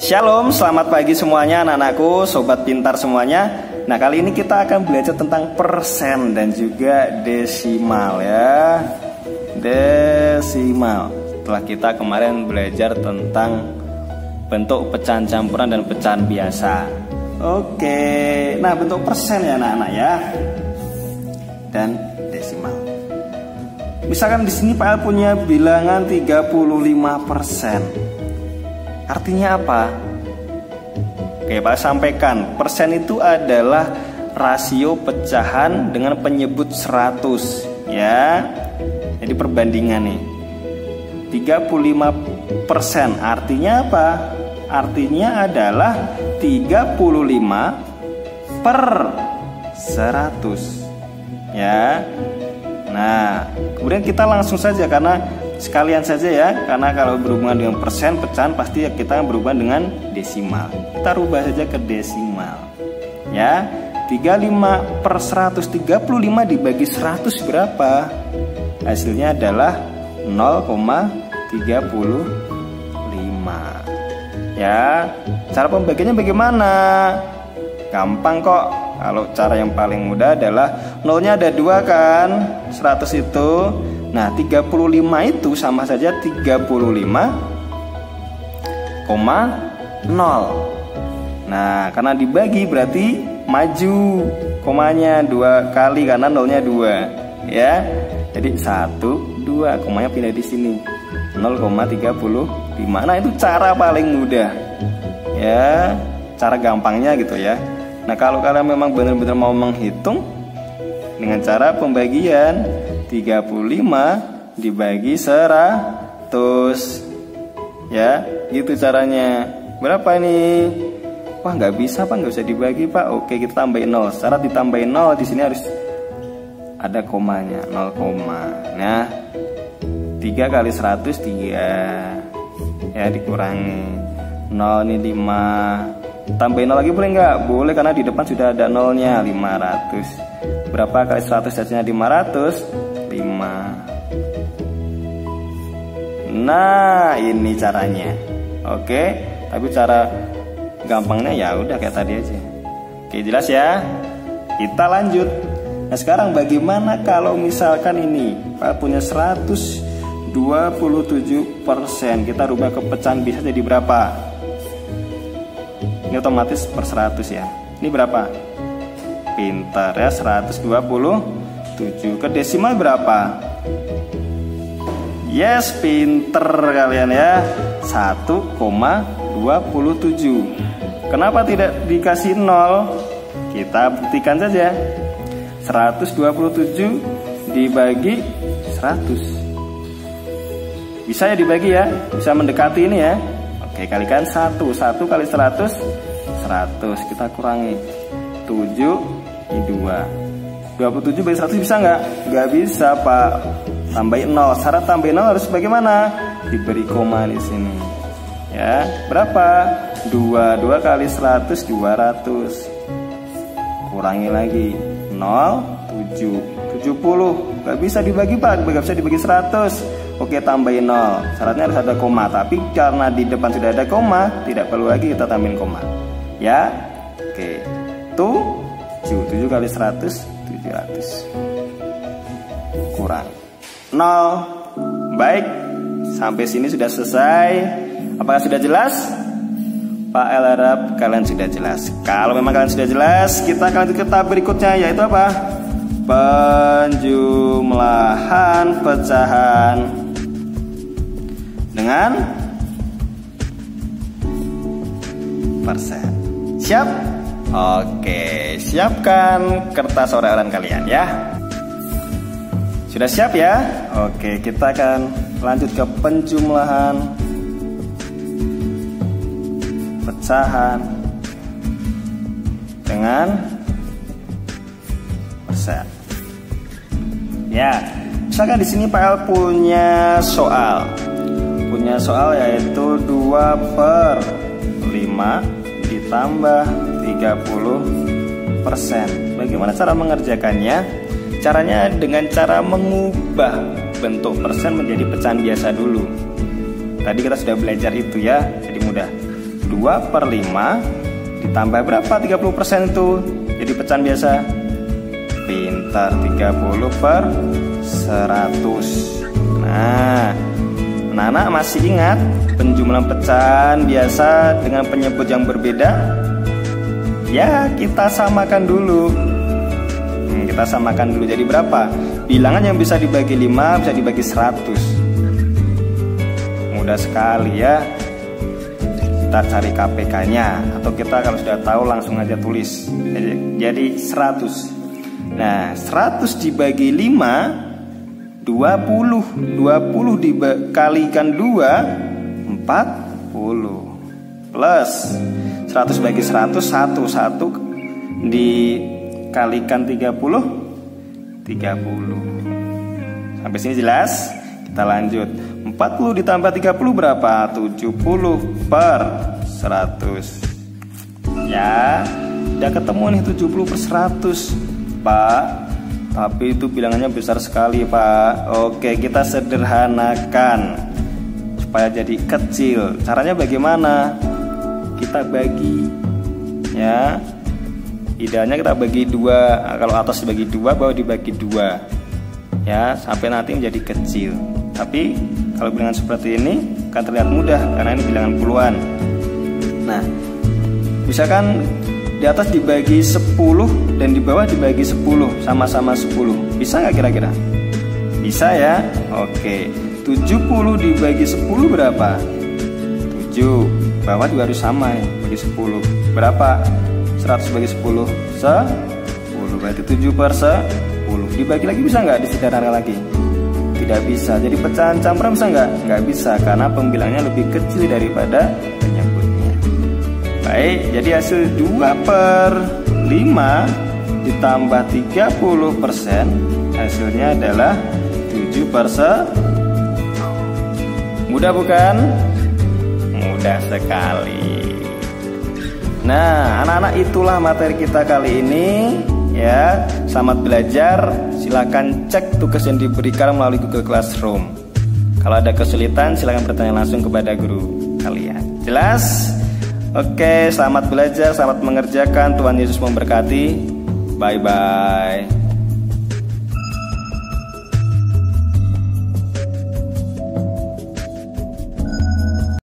Shalom, selamat pagi semuanya anak-anakku, sobat pintar semuanya. Nah, kali ini kita akan belajar tentang persen dan juga desimal ya. Desimal. Setelah kita kemarin belajar tentang bentuk pecahan campuran dan pecahan biasa. Oke, nah bentuk persen ya anak-anak ya. Dan desimal. Misalkan di sini Pak El punya bilangan 35%. Artinya apa? Oke, Pak sampaikan, persen itu adalah rasio pecahan dengan penyebut 100 ya. Jadi perbandingan nih 35% artinya apa? Artinya adalah 35 per 100 ya. Nah, kemudian kita langsung saja karena sekalian saja ya, karena kalau berhubungan dengan persen pecahan pasti kita berhubungan dengan desimal. Kita rubah saja ke desimal ya. 35 per 100, 35 dibagi 100 berapa? Hasilnya adalah 0,35 ya. Cara pembagiannya bagaimana? Gampang kok. Kalau cara yang paling mudah adalah nolnya ada 2 kan, 100 itu. Nah, 35 itu sama saja 35,0. Nah, karena dibagi berarti maju komanya 2 kali karena nolnya 2 ya. Jadi 1, 2, komanya pindah di sini 0,35. Nah, itu cara paling mudah ya, cara gampangnya gitu ya. Nah, kalau kalian memang benar-benar mau menghitung dengan cara pembagian 35 dibagi 100 ya, gitu caranya. Berapa ini? Wah, nggak bisa Pak, nggak bisa dibagi Pak. Oke, kita tambahin 0. Syarat ditambahin 0 di sini harus ada komanya, 0, nah 3 kali 100 3 ya, dikurangi 0 ini 5. Tambahin 0 lagi boleh nggak? Boleh, karena di depan sudah ada nolnya, 500. Berapa kali 100 hasilnya 500? 5. Nah, ini caranya. Oke, tapi cara gampangnya ya udah kayak tadi aja. Oke, jelas ya? Kita lanjut. Nah, sekarang bagaimana kalau misalkan ini Pak punya 127%, kita rubah ke pecahan bisa jadi berapa? Ini otomatis per 100 ya. Ini berapa? Pintar ya, 127. Ke desimal berapa? Yes, pinter kalian ya, 1,27. Kenapa tidak dikasih 0? Kita buktikan saja. 127 dibagi 100. Bisa ya dibagi ya, bisa mendekati ini ya. Oke, kalikan 1 kali 100 100, kita kurangi 7 ini 2. 27 bagi 100 bisa nggak? Nggak bisa Pak. Tambahin 0. Syarat tambahin 0 harus bagaimana? Diberi koma di sini. Ya, berapa? 2 kali 100 200. Kurangi lagi 0 70. Nggak bisa dibagi Pak, nggak bisa dibagi 100. Oke, tambahin 0. Syaratnya harus ada koma, tapi karena di depan sudah ada koma, tidak perlu lagi kita tambahin koma. Ya. Oke. 7 kali 100 700. Kurang 0. Baik. Sampai sini sudah selesai. Apakah sudah jelas? Pak El harap kalian sudah jelas. Kalau memang kalian sudah jelas, kita akan lanjut ke tahap berikutnya, yaitu apa? Penjumlahan pecahan dengan persen. Siap? Oke, siapkan kertas oraan kalian ya. Sudah siap ya? Oke, kita akan lanjut ke penjumlahan pecahan dengan persen. Ya, misalkan di sini Pak El punya soal yaitu 2/5 ditambah 30%. Bagaimana cara mengerjakannya? Caranya dengan cara mengubah bentuk persen menjadi pecahan biasa dulu. Tadi kita sudah belajar itu ya, jadi mudah. 2/5 ditambah berapa? 30% itu. Jadi pecahan biasa. Pintar, 30/100. Nah, anak-anak masih ingat penjumlahan pecahan biasa dengan penyebut yang berbeda? Ya, kita samakan dulu. Kita samakan dulu. Jadi berapa? Bilangan yang bisa dibagi 5 bisa dibagi 100. Mudah sekali ya. Kita cari KPK-nya, atau kita kalau sudah tahu langsung aja tulis. Jadi 100. Nah, 100 dibagi 5 20. 20 dikalikan 2 40. Plus 100 bagi 100 1 dikalikan 30 30. Sampai sini jelas? Kita lanjut. 40 ditambah 30 berapa? 70/100. Ya, udah ketemu nih 70/100, Pak. Tapi itu bilangannya besar sekali, Pak. Oke, kita sederhanakan supaya jadi kecil. Caranya bagaimana? Kita bagi, ya. Idealnya kita bagi 2. Kalau atas dibagi 2, bawah dibagi 2, ya, sampai nanti menjadi kecil. Tapi kalau bilangan seperti ini akan terlihat mudah karena ini bilangan puluhan. Nah, misalkan di atas dibagi 10 dan di bawah dibagi 10, sama-sama 10. Bisa nggak kira-kira? Bisa ya? Oke. 70 dibagi 10 berapa? 7. Bawah juga harus sama ya, bagi 10. Berapa? 100 bagi 10? 10. Berarti 7/10. Dibagi lagi bisa nggak? Disederhanakan lagi? Tidak bisa. Jadi pecahan campuran bisa nggak? Nggak bisa, karena pembilangnya lebih kecil daripada penyebutnya. Baik, jadi hasil 2/5 ditambah 30%, hasilnya adalah 7/10. Mudah bukan? Mudah sekali. Nah, anak-anak, itulah materi kita kali ini, ya. Selamat belajar. Silakan cek tugas yang diberikan melalui Google Classroom. Kalau ada kesulitan, silakan bertanya langsung kepada guru kalian. Jelas? Oke, selamat belajar, selamat mengerjakan. Tuhan Yesus memberkati. Bye-bye.